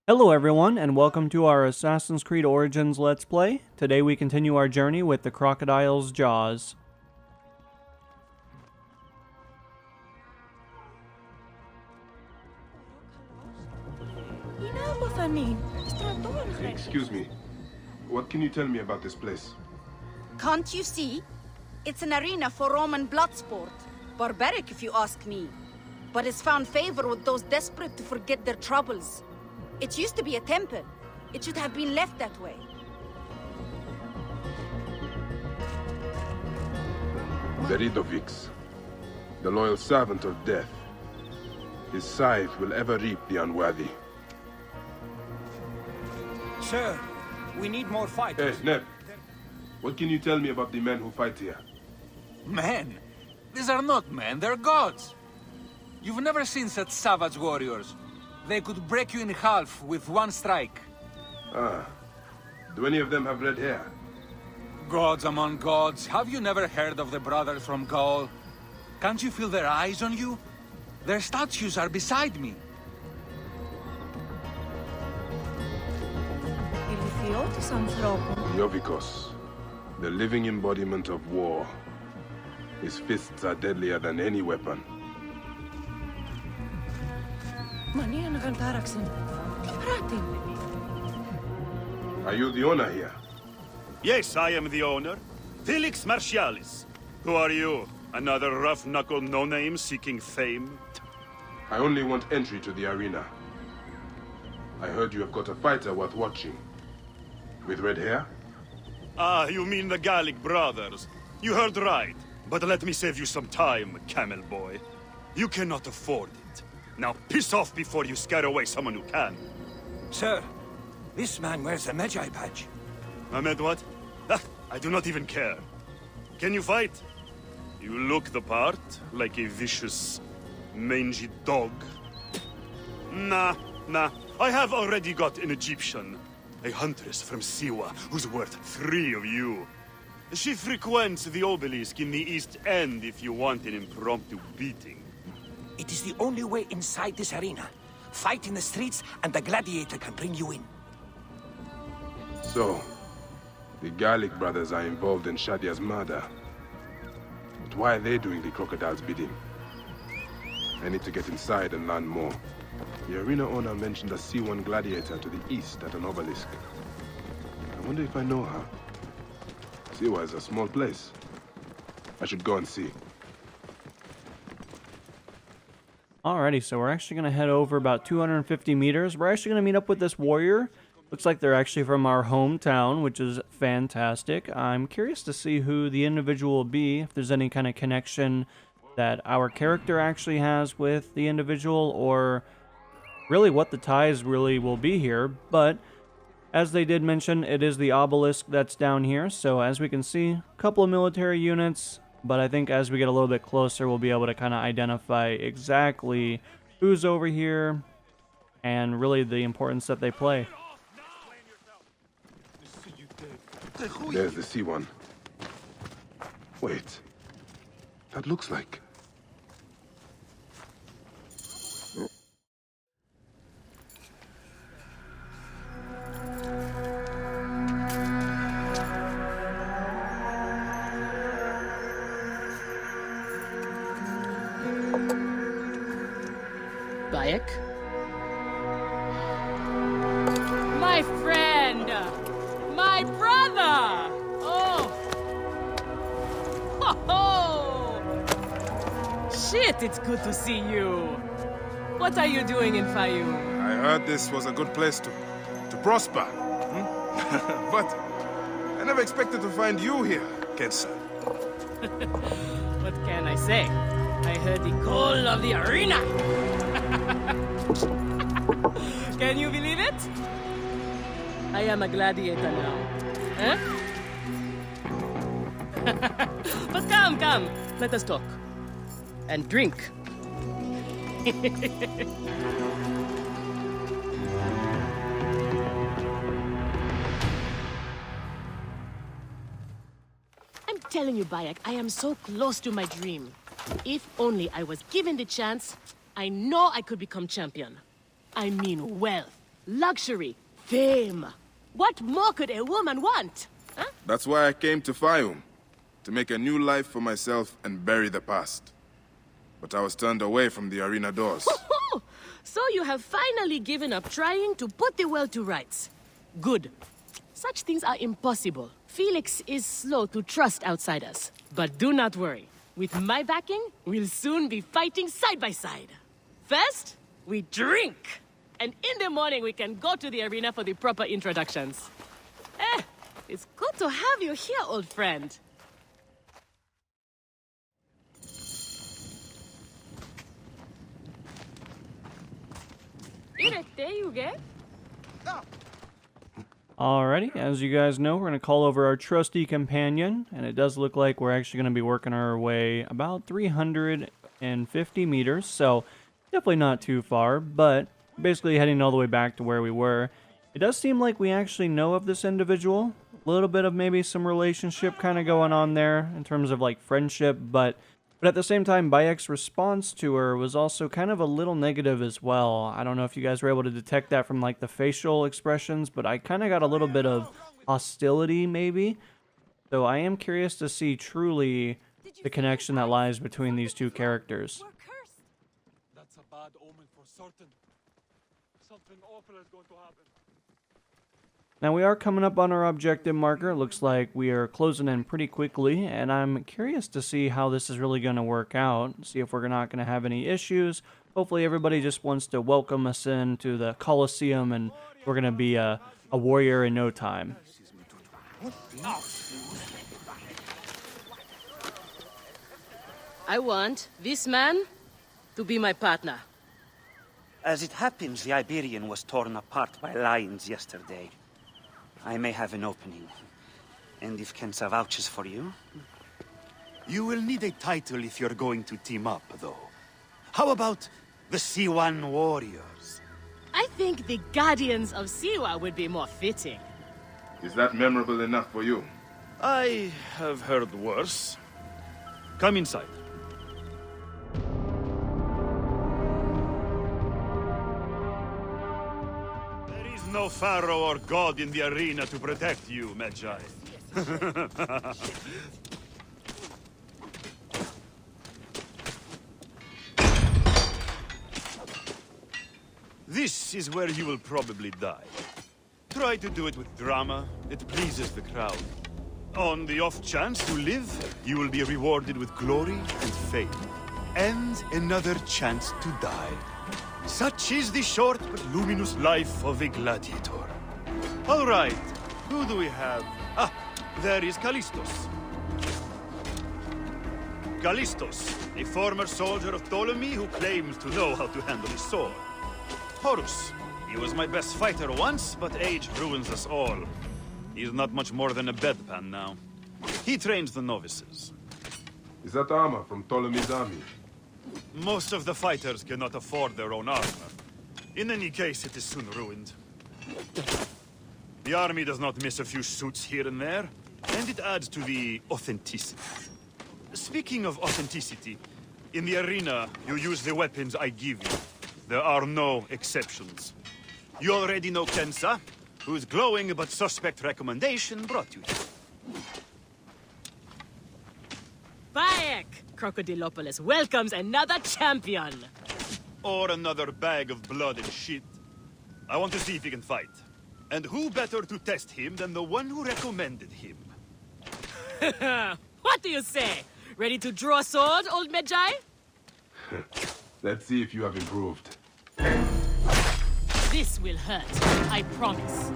Hello everyone, and welcome to our Assassin's Creed Origins Let's Play. Today we continue our journey with the Crocodile's Jaws. Excuse me. What can you tell me about this place? Can't you see? It's an arena for Roman blood sport. Barbaric, if you ask me. But it's found favor with those desperate to forget their troubles. It used to be a temple. It should have been left that way. Veridovix, the loyal servant of death. His scythe will ever reap the unworthy. Sir, we need more Hey, fighters. Neb. What can you tell me about the men who fight here? Men? These are not men, they're gods. You've never seen such savage warriors. They could break you in half with one strike. Ah. Do any of them have red hair? Gods among gods, have you never heard of the brothers from Gaul? Can't you feel their eyes on you? Their statues are beside me. Jovikos, the living embodiment of war. His fists are deadlier than any weapon. Are you the owner here? Yes, I am the owner. Felix Martialis. Who are you? Another rough-knuckle no-name seeking fame? I only want entry to the arena. I heard you have got a fighter worth watching. With red hair? Ah, you mean the Gallic brothers. You heard right. But let me save you some time, camel boy. You cannot afford it. Now piss off before you scare away someone who can. Sir, this man wears a Magi badge. Ahmed, what? Ah, I do not even care. Can you fight? You look the part, like a vicious, mangy dog. Nah. I have already got an Egyptian. A huntress from Siwa, who's worth 3 of you. She frequents the obelisk in the East End if you want an impromptu beating. It is the only way inside this arena. Fight in the streets, and the gladiator can bring you in. So, the Gallic brothers are involved in Shadia's murder. But why are they doing the Crocodile's bidding? I need to get inside and learn more. The arena owner mentioned a C1 gladiator to the east at an obelisk. I wonder if I know her. Siwa is a small place. I should go and see. Alrighty, so we're actually going to head over about 250 meters. We're actually going to meet up with this warrior. Looks like they're actually from our hometown, which is fantastic. I'm curious to see who the individual will be, if there's any kind of connection that our character actually has with the individual, or really what the ties really will be here. But as they did mention, it is the obelisk that's down here. So as we can see, a couple of military units, but I think as we get a little bit closer, we'll be able to kind of identify exactly who's over here and really the importance that they play. There's the C1. Wait. That looks like... Bayek? My friend! My brother! Oh! Ho ho! Shit, it's good to see you! What are you doing in Fayoum? I heard this was a good place to prosper. But I never expected to find you here, Kensa. What can I say? I heard the call of the arena! Can you believe it? I am a gladiator now. Huh? But come, let us talk. And drink. I'm telling you, Bayek, I am so close to my dream. If only I was given the chance, I know I could become champion. I mean wealth, luxury, fame. What more could a woman want? Huh? That's why I came to Fayum, to make a new life for myself and bury the past. But I was turned away from the arena doors. So you have finally given up trying to put the world to rights. Good. Such things are impossible. Felix is slow to trust outsiders. But do not worry. With my backing, we'll soon be fighting side by side. First, we drink. And in the morning, we can go to the arena for the proper introductions. It's good to have you here, old friend. Alrighty, as you guys know, we're going to call over our trusty companion, and it does look like we're actually going to be working our way about 350 meters, so definitely not too far, but basically heading all the way back to where we were. It does seem like we actually know of this individual, a little bit of maybe some relationship kind of going on there in terms of like friendship, but at the same time, Bayek's response to her was also kind of a little negative as well. I don't know if you guys were able to detect that from like the facial expressions, but I kind of got a little bit of hostility maybe. So I am curious to see truly the connection that lies between these two characters. We're cursed. That's a bad omen for certain. Something awful is going to happen. Now we are coming up on our objective marker. It looks like we are closing in pretty quickly, and I'm curious to see how this is really going to work out. See if we're not going to have any issues. Hopefully everybody just wants to welcome us into the Colosseum, and we're going to be a warrior in no time. I want this man to be my partner. As it happens, the Iberian was torn apart by lions yesterday. I may have an opening. And if Kensa vouches for you... You will need a title if you're going to team up, though. How about the C1 Warriors? I think the Guardians of Siwa would be more fitting. Is that memorable enough for you? I have heard worse. Come inside. There is no pharaoh or god in the arena to protect you, Magi. This is where you will probably die. Try to do it with drama. It pleases the crowd. On the off chance you live, you will be rewarded with glory and fame. And another chance to die. Such is the short but luminous life of a gladiator. All right, who do we have? Ah, there is Callistos. Callistos, a former soldier of Ptolemy who claims to know how to handle his sword. Horus, he was my best fighter once, but age ruins us all. He's not much more than a bedpan now. He trains the novices. Is that armor from Ptolemy's army? Most of the fighters cannot afford their own armor. In any case, it is soon ruined. The army does not miss a few suits here and there, and it adds to the authenticity. Speaking of authenticity, in the arena, you use the weapons I give you. There are no exceptions. You already know Kensa, whose glowing but suspect recommendation brought you here. Bayek! Crocodilopolis welcomes another champion! Or another bag of blood and shit. I want to see if he can fight. And who better to test him than the one who recommended him? What do you say? Ready to draw a sword, old Magi? Let's see if you have improved. This will hurt, I promise.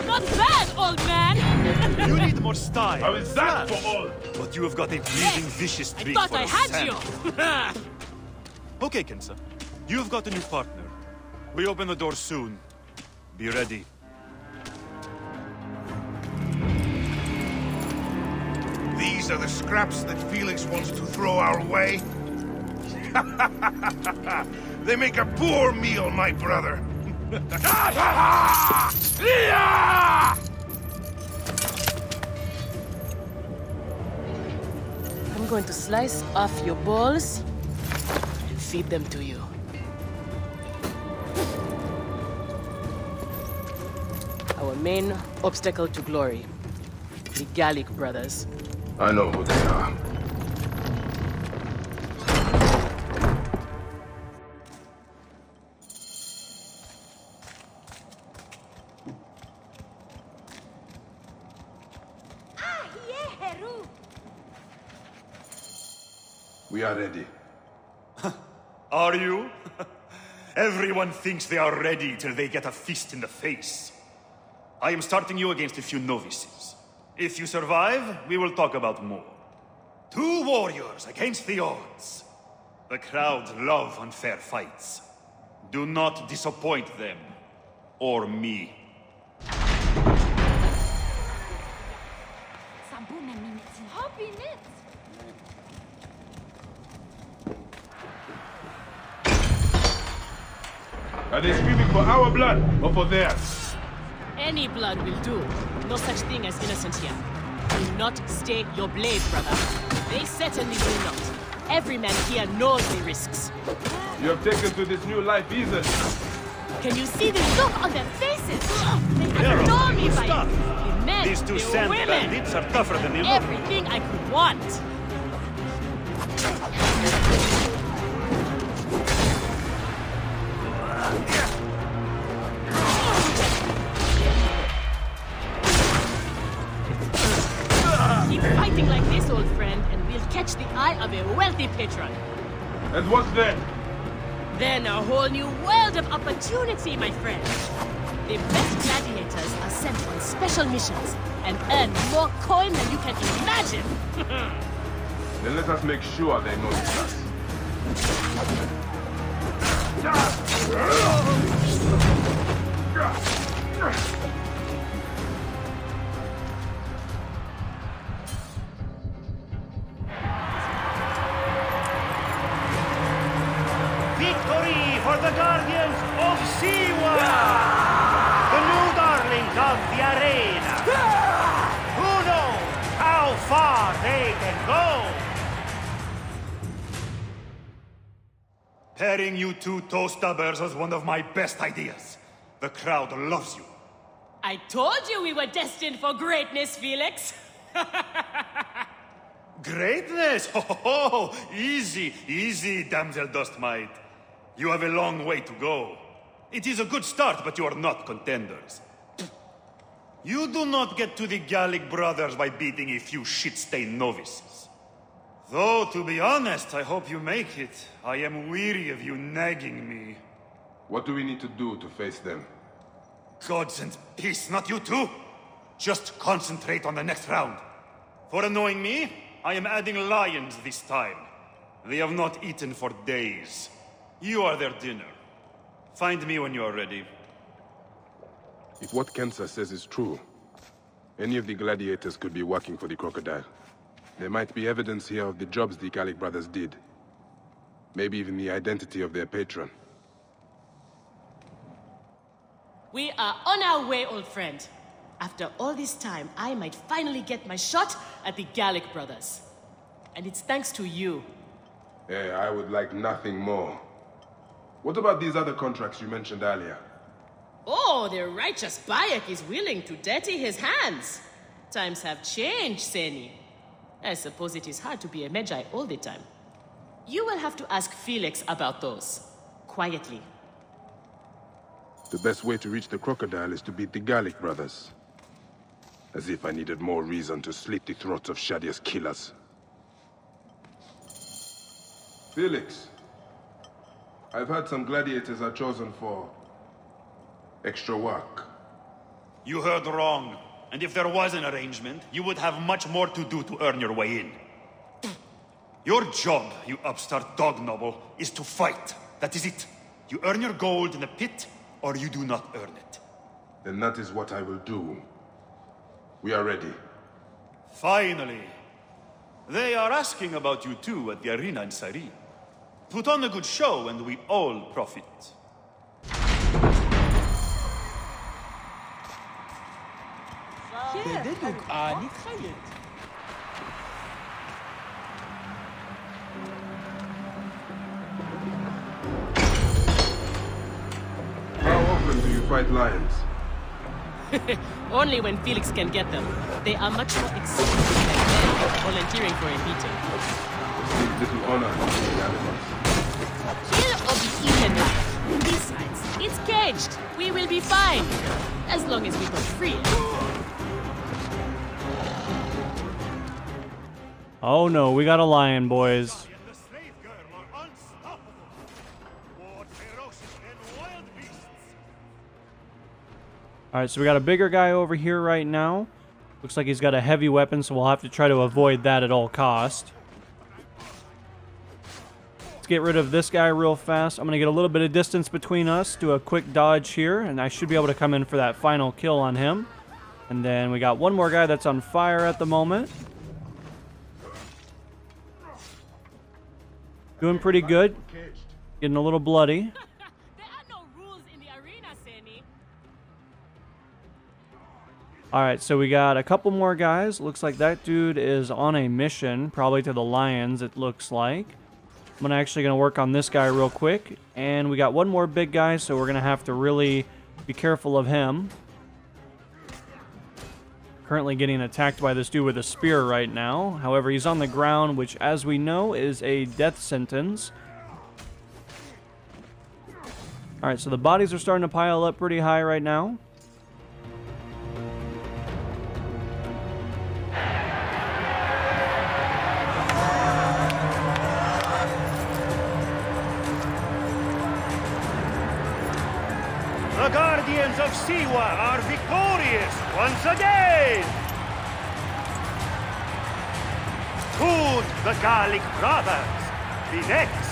Not bad, old man! You need more style. How is that for all? But you have got a pleasing, vicious I streak thought for I a had sand. you! Okay, Kensa. You've got a new partner. We open the door soon. Be ready. These are the scraps that Felix wants to throw our way? They make a poor meal, my brother. going to slice off your balls and feed them to you. Our main obstacle to glory, the Gallic brothers. I know who they are. We are ready. Are you? Everyone thinks they are ready till they get a fist in the face. I am starting you against a few novices. If you survive, we will talk about more. 2 warriors against the odds. The crowd love unfair fights. Do not disappoint them. Or me. Are they screaming for our blood or for theirs? Any blood will do. No such thing as innocent here. Do not stay your blade, brother. They certainly will not. Every man here knows the risks. You have taken to this new life easily. Can you see the look on their faces? They They're adore me by tough. the men, These 2 the sand women. bandits are tougher than they look. Everything I could want. Keep fighting like this, old friend, and we'll catch the eye of a wealthy patron. And what's then? Then a whole new world of opportunity, my friend. The best gladiators are sent on special missions and earn more coin than you can imagine. Then let us make sure they notice us. Victory for the Guardians of Siwa! The new darlings of the arena! Who knows how far they can go? Pairing you 2 toe-stubbers was one of my best ideas. The crowd loves you. I told you we were destined for greatness, Felix. Greatness? Oh, easy, easy, damsel Dustmite. You have a long way to go. It is a good start, but you are not contenders. You do not get to the Gallic brothers by beating a few shit-stained novices. Though, to be honest, I hope you make it. I am weary of you nagging me. What do we need to do to face them? Gods and peace, not you too. Just concentrate on the next round. For annoying me, I am adding lions this time. They have not eaten for days. You are their dinner. Find me when you are ready. If what Kensa says is true, any of the gladiators could be working for the Crocodile. There might be evidence here of the jobs the Gallic brothers did. Maybe even the identity of their patron. We are on our way, old friend. After all this time, I might finally get my shot at the Gallic brothers. And it's thanks to you. Yeah, I would like nothing more. What about these other contracts you mentioned earlier? Oh, the righteous Bayek is willing to dirty his hands. Times have changed, Seni. I suppose it is hard to be a Magi all the time. You will have to ask Felix about those. Quietly. The best way to reach the Crocodile is to beat the Gallic brothers. As if I needed more reason to slit the throats of Shadia's killers. Felix, I've heard some gladiators are chosen for extra work. You heard wrong. And if there was an arrangement, you would have much more to do to earn your way in. Your job, you upstart dog noble, is to fight. That is it. You earn your gold in the pit, or you do not earn it. Then that is what I will do. We are ready. Finally. They are asking about you too at the arena in Sari. Put on a good show and we all profit. fight lions? Only when Felix can get them. They are much more expensive than men volunteering for a beating. Seems little honor in the animals. Kill or be eaten alive. Besides, it's caged. We will be fine. As long as we don't free it. Oh no, we got a lion, boys. The slave girl are unstoppable. More ferocious than wild beasts. Alright, so we got a bigger guy over here right now. Looks like he's got a heavy weapon, so we'll have to try to avoid that at all cost. Let's get rid of this guy real fast. I'm going to get a little bit of distance between us, do a quick dodge here, and I should be able to come in for that final kill on him. And then we got one more guy that's on fire at the moment. Doing pretty good. Getting a little bloody. There are no rules in the arena, Seni. Alright, so we got a couple more guys. Looks like that dude is on a mission, probably to the lions, it looks like. I'm actually going to work on this guy real quick. And we got one more big guy, so we're going to have to really be careful of him. Currently getting attacked by this dude with a spear right now. However, he's on the ground, which, as we know, is a death sentence. Alright, so the bodies are starting to pile up pretty high right now. The Guardians of Siwa are victorious once again! Could the Gallic brothers be next?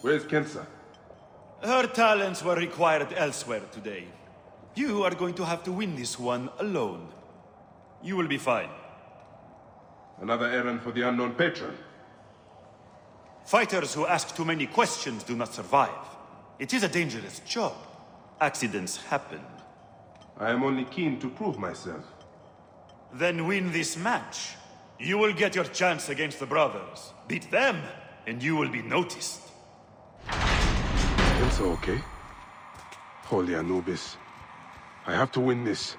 Where's Kensa? Her talents were required elsewhere today. You are going to have to win this one alone. You will be fine. Another errand for the unknown patron. Fighters who ask too many questions do not survive. It is a dangerous job. Accidents happen. I am only keen to prove myself. Then win this match. You will get your chance against the brothers. Beat them, and you will be noticed. Kensa okay? Holy Anubis. I have to win this.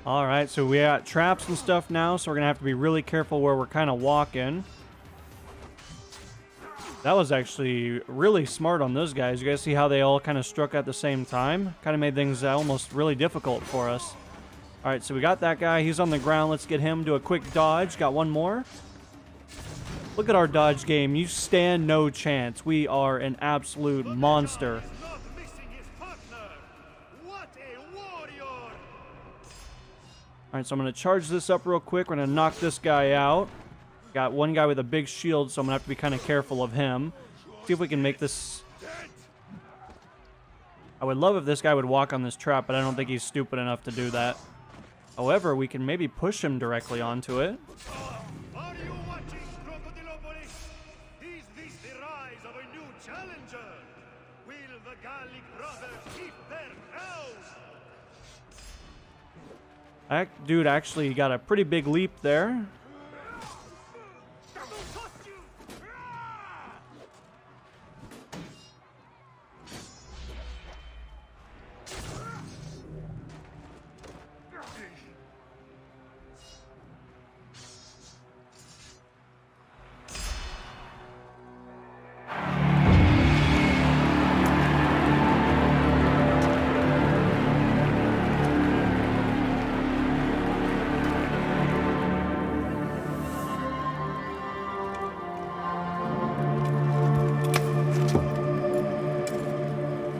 Alright, so we got traps and stuff now, so we're going to have to be really careful where we're kind of walking. That was actually really smart on those guys. You guys see how they all kind of struck at the same time? Kind of made things almost really difficult for us. Alright, so we got that guy. He's on the ground. Let's get him. Do a quick dodge. Got one more. Look at our dodge game. You stand no chance. We are an absolute monster. Alright, so I'm going to charge this up real quick. We're going to knock this guy out. Got one guy with a big shield, so I'm going to have to be kind of careful of him. See if we can make this... I would love if this guy would walk on this trap, but I don't think he's stupid enough to do that. However, we can maybe push him directly onto it. Are you watching, Crocodile? Is this the rise of a new challenger? Will the Gallic brothers keep their crown? That dude actually got a pretty big leap there.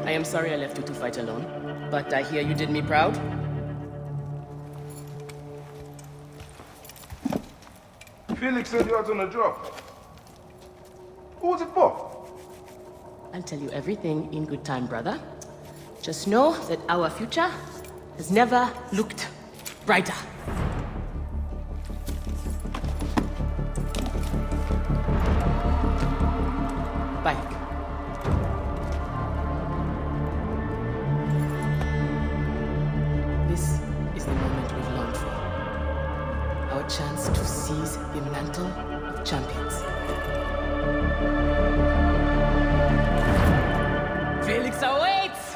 I am sorry I left you to fight alone, but I hear you did me proud. Felix said you out on a job. Who was it for? I'll tell you everything in good time, brother. Just know that our future has never looked brighter. seize the mantle of champions. Felix awaits!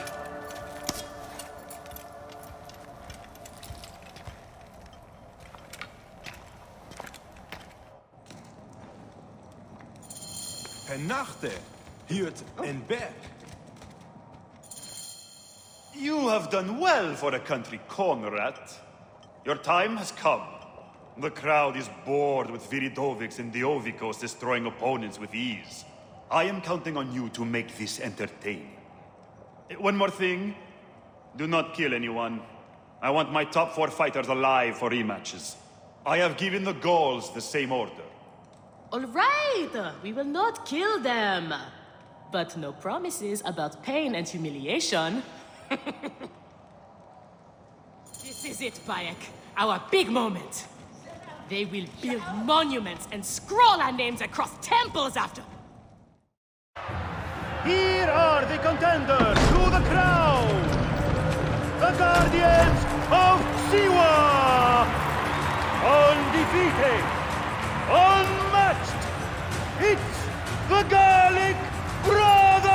Hernachte, Hirt and Berg. You have done well for a country Conrad. Your time has come. The crowd is bored with Viridovics and Diovikos destroying opponents with ease. I am counting on you to make this entertaining. One more thing. Do not kill anyone. I want my top 4 fighters alive for rematches. I have given the Gauls the same order. All right, we will not kill them. But no promises about pain and humiliation. This is it, Bayek. Our big moment. They will build monuments and scroll our names across temples after. Here are the contenders to the crown! The Guardians of Siwa! Undefeated! Unmatched! It's the Gallic Brothers!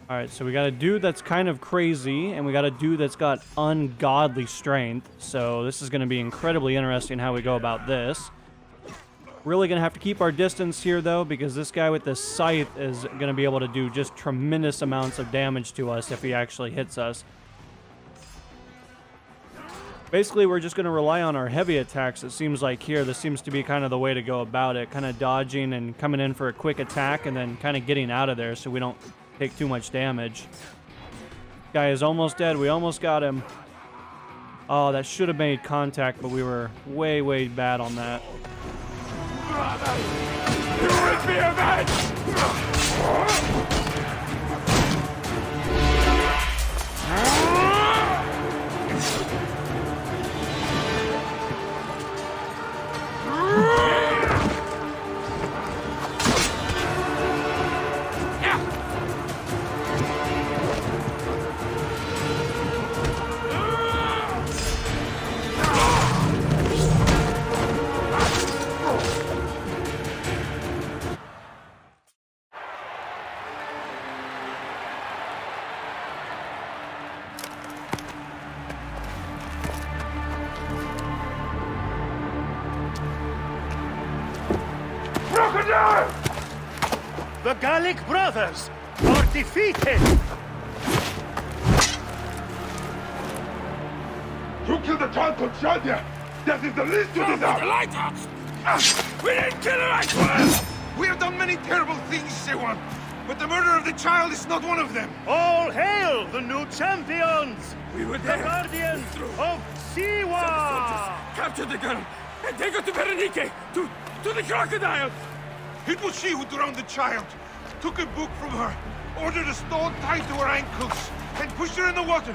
Alright, so we got a dude that's kind of crazy, and we got a dude that's got ungodly strength. So this is going to be incredibly interesting how we go about this. Really going to have to keep our distance here, though, because this guy with this scythe is going to be able to do just tremendous amounts of damage to us if he actually hits us. Basically, we're just going to rely on our heavy attacks, it seems like here. This seems to be kind of the way to go about it. Kind of dodging and coming in for a quick attack, and then kind of getting out of there so we don't take too much damage. Guy is almost dead. We almost got him. Oh, that should have made contact, but we were way, way bad on that. You will be avenged! Crocodile! The Gallic Brothers are defeated! You killed the child called Shadia! That is the least you deserve! The lighthouse! We didn't kill her, I swear! We have done many terrible things, Sewan, but the murder of the child is not one of them. All hail the new champions! We were The there. Guardians of Siwa! Capture the girl and take her to Berenike, to the crocodile! It was she who drowned the child, took a book from her, ordered a stone tied to her ankles, and pushed her in the water.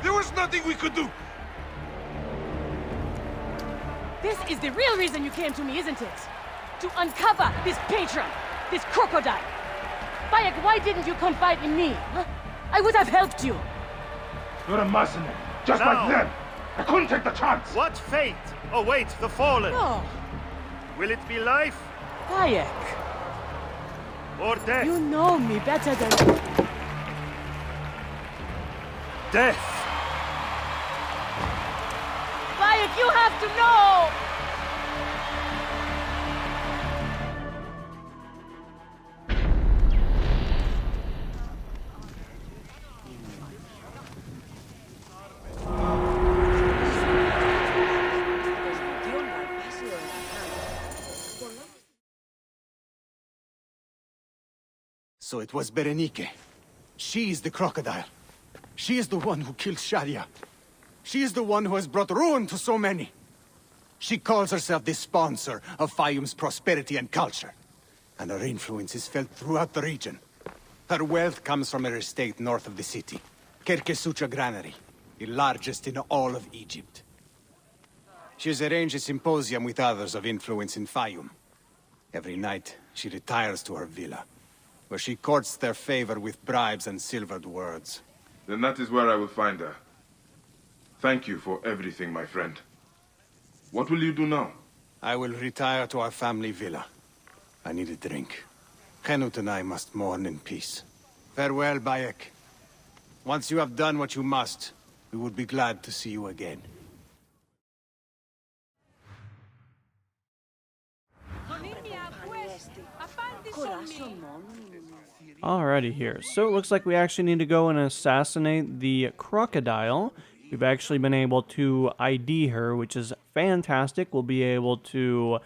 There was nothing we could do. This is the real reason you came to me, isn't it? To uncover this patron, this crocodile. Bayek, why didn't you confide in me? Huh? I would have helped you. You're a mercenary, just Now. like them! I couldn't take the chance! What fate awaits the fallen? No, Will it be life Bayek, or death? you know me better than... Death! Bayek, you have to know! So it was Berenike. She is the crocodile. She is the one who killed Shadia. She is the one who has brought ruin to so many. She calls herself the sponsor of Fayum's prosperity and culture. and her influence is felt throughout the region. Her wealth comes from her estate north of the city, Kerkesucha Granary, the largest in all of Egypt. She has arranged a symposium with others of influence in Fayum. Every night, she retires to her villa, where she courts their favor with bribes and silvered words. Then that is where I will find her. Thank you for everything, my friend. What will you do now? I will retire to our family villa. I need a drink. Henut and I must mourn in peace. Farewell, Bayek. Once you have done what you must, we would be glad to see you again. Alrighty here. So it looks like we actually need to go and assassinate the Crocodile. We've actually been able to ID her, which is fantastic. We'll be able to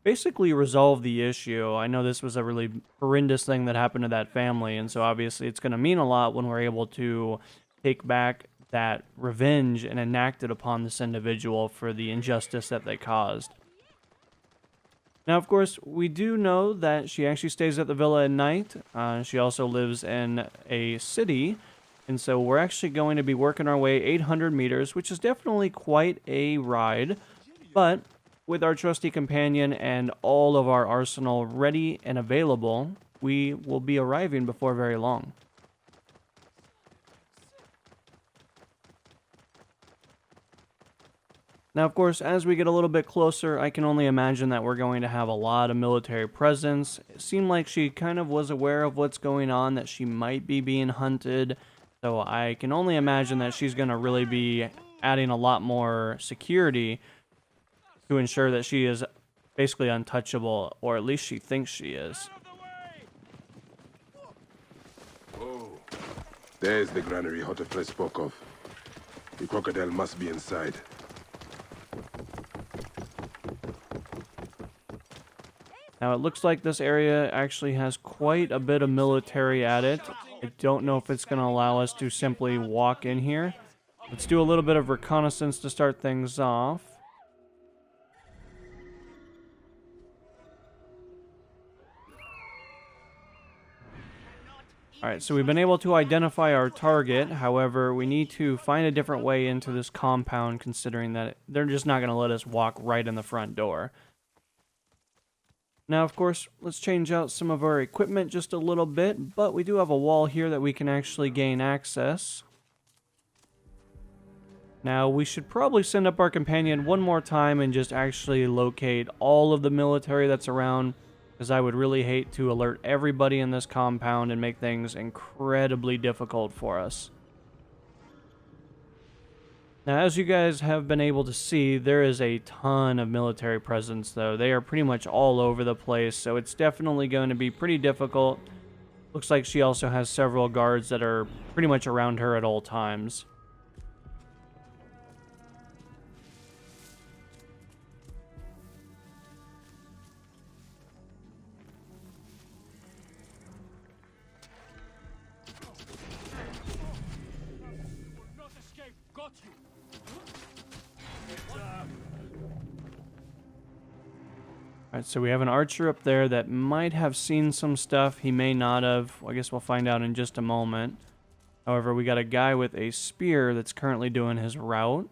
basically resolve the issue. I know this was a really horrendous thing that happened to that family, and so obviously it's going to mean a lot when we're able to take back that revenge and enact it upon this individual for the injustice that they caused. Now, of course, we do know that she actually stays at the villa at night. She also lives in a city, and so we're actually going to be working our way 800 meters, which is definitely quite a ride, but with our trusty companion and all of our arsenal ready and available, we will be arriving before very long. Now, of course, as we get a little bit closer, I can only imagine that we're going to have a lot of military presence. It seemed like she kind of was aware of what's going on, that she might be being hunted. So I can only imagine that she's going to really be adding a lot more security to ensure that she is basically untouchable, or at least she thinks she is. Oh, there's the granary Hotefle spoke of. The crocodile must be inside. Now, it looks like this area actually has quite a bit of military at it. I don't know if it's going to allow us to simply walk in here. Let's do a little bit of reconnaissance to start things off. Alright, so we've been able to identify our target. However, we need to find a different way into this compound, considering that they're just not going to let us walk right in the front door. Now, of course, let's change out some of our equipment just a little bit, but we do have a wall here that we can actually gain access. Now, we should probably send up our companion one more time and just actually locate all of the military that's around, because I would really hate to alert everybody in this compound and make things incredibly difficult for us. Now, as you guys have been able to see, there is a ton of military presence, though. They are pretty much all over the place, so it's definitely going to be pretty difficult. Looks like she also has several guards that are pretty much around her at all times. Alright, so we have an archer up there that might have seen some stuff. He may not have. I guess we'll find out in just a moment. However, we got a guy with a spear that's currently doing his route.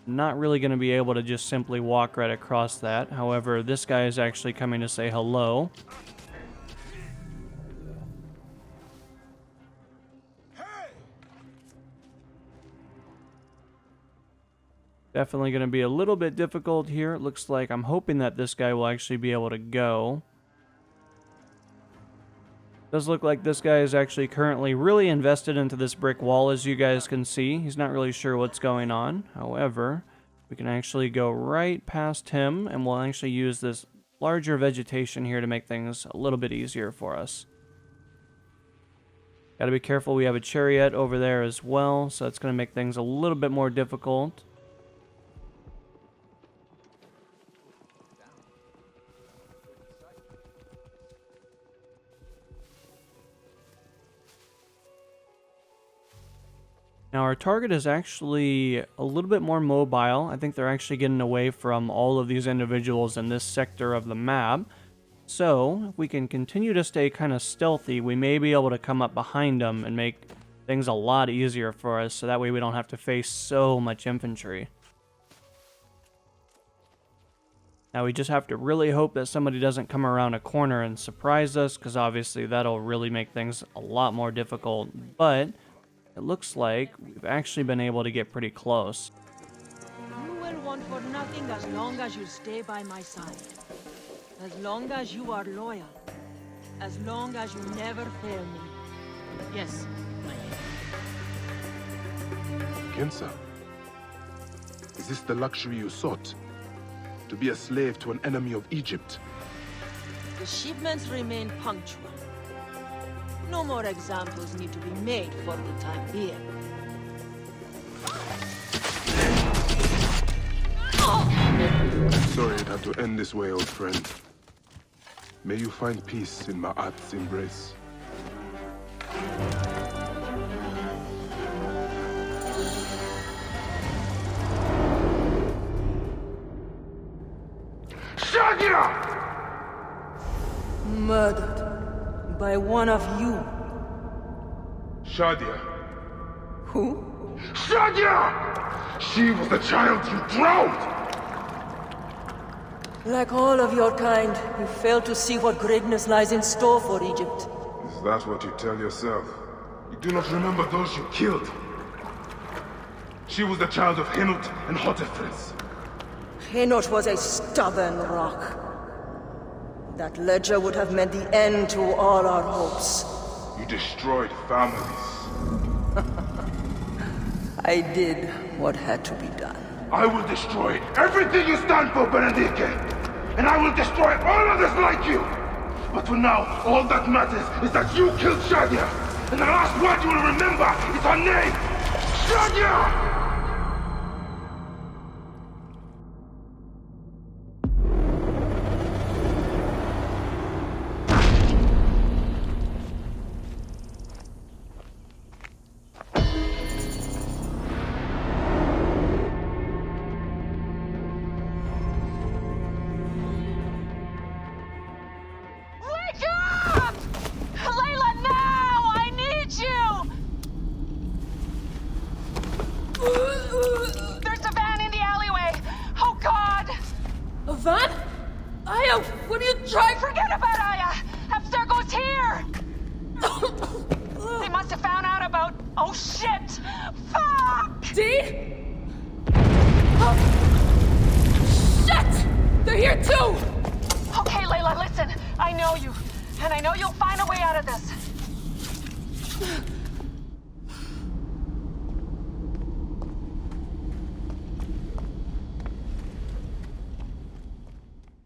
Not really going to be able to just simply walk right across that. However, this guy is actually coming to say hello. Definitely going to be a little bit difficult here. It looks like I'm hoping that this guy will actually be able to go. Does look like this guy is actually currently really invested into this brick wall, as you guys can see. He's not really sure what's going on. However, we can actually go right past him, and we'll actually use this larger vegetation here to make things a little bit easier for us. Got to be careful. We have a chariot over there as well, so it's going to make things a little bit more difficult. Now, our target is actually a little bit more mobile. I think they're actually getting away from all of these individuals in this sector of the map. So, if we can continue to stay kind of stealthy, we may be able to come up behind them and make things a lot easier for us, so that way we don't have to face so much infantry. Now we just have to really hope that somebody doesn't come around a corner and surprise us, because obviously that'll really make things a lot more difficult, but it looks like we've actually been able to get pretty close. You will want for nothing as long as you stay by my side. As long as you are loyal. As long as you never fail me. Yes, my lady. Kensa, is this the luxury you sought? To be a slave to an enemy of Egypt? The shipments remain punctual. No more examples need to be made for the time being. Sorry it had to end this way, old friend. May you find peace in Ma'at's embrace. Murdered by one of you. Shadia. Who? Shadia! She was the child you drowned! Like all of your kind, you fail to see what greatness lies in store for Egypt. Is that what you tell yourself? You do not remember those you killed. She was the child of Henut and Hotefres. Henot was a stubborn rock. That ledger would have meant the end to all our hopes. You destroyed families. I did what had to be done. I will destroy everything you stand for, Benedique! And I will destroy all others like you! But for now, all that matters is that you killed Shadia! And the last word you will remember is her name! Shadia!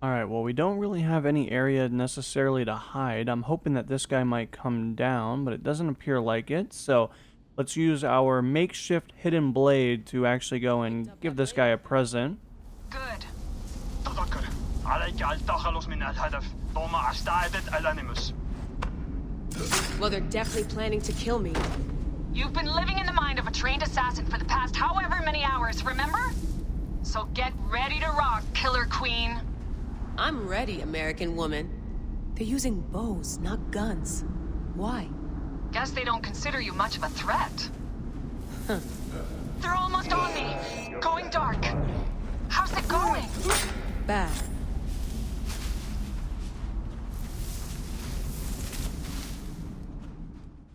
Alright, well we don't really have any area necessarily to hide. I'm hoping that this guy might come down, but it doesn't appear like it. So let's use our makeshift hidden blade to actually go and give this guy a present. Good. Well, they're definitely planning to kill me. You've been living in the mind of a trained assassin for the past however many hours, remember? So get ready to rock, Killer Queen. I'm ready, American woman. They're using bows, not guns. Why? Guess they don't consider you much of a threat. Huh. They're almost on me. Going dark. How's it going? Bad.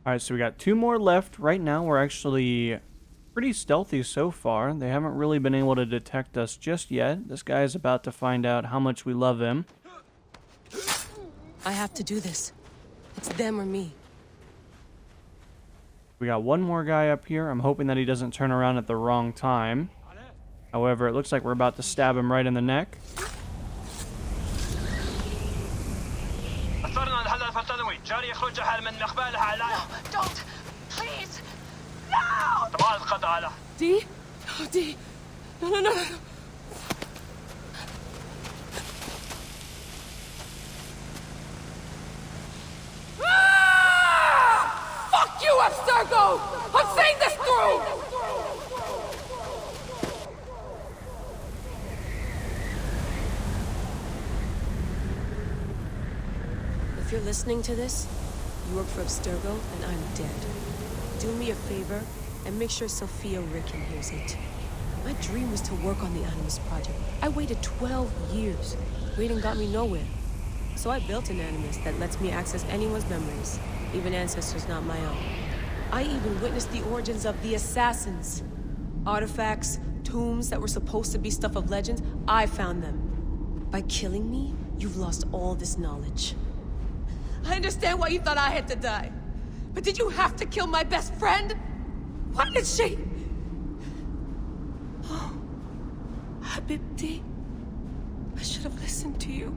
Alright, so we got 2 more left. Right now we're actually pretty stealthy so far. They haven't really been able to detect us just yet. This guy is about to find out how much we love him. I have to do this. It's them or me. We got 1 more guy up here. I'm hoping that he doesn't turn around at the wrong time. However, it looks like we're about to stab him right in the neck. No, don't! Please! No! D? Oh, D. No. Fuck you, Abstergo! I'm saying this through! If you're listening to this, you work for Abstergo, and I'm dead. Do me a favor, and make sure Sophia Ricken hears it. My dream was to work on the Animus Project. I waited 12 years. Waiting got me nowhere. So I built an Animus that lets me access anyone's memories, even ancestors not my own. I even witnessed the origins of the Assassins. Artifacts, tombs that were supposed to be stuff of legends, I found them. By killing me, you've lost all this knowledge. I understand why you thought I had to die. But did you have to kill my best friend? Why did she... Oh, Habibti, I should have listened to you.